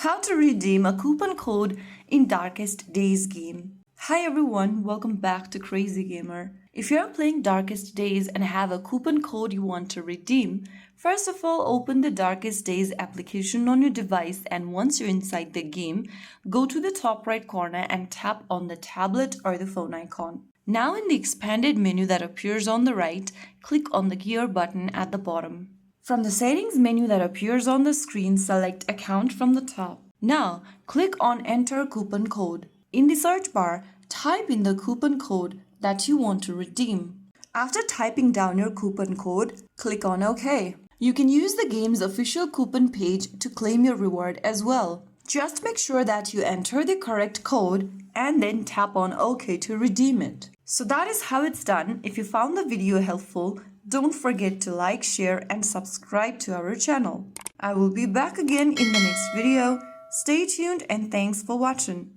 How to redeem a coupon code in Darkest Days game. Hi everyone, welcome back to Crazy Gamer. If you're playing Darkest Days and have a coupon code you want to redeem, first of all open the Darkest Days application on your device, and once you're inside the game, go to the top right corner and tap on the tablet or the phone icon. Now in the expanded menu that appears on the right, click on the gear button at the bottom. From the settings menu that appears on the screen, select account from the top. Now, click on enter coupon code. In the search bar, type in the coupon code that you want to redeem. After typing down your coupon code, click on OK. You can use the game's official coupon page to claim your reward as well. Just make sure that you enter the correct code and then tap on OK to redeem it. So that is how it's done. If you found the video helpful, don't forget to like, share and subscribe to our channel. I will be back again in the next video. Stay tuned and thanks for watching.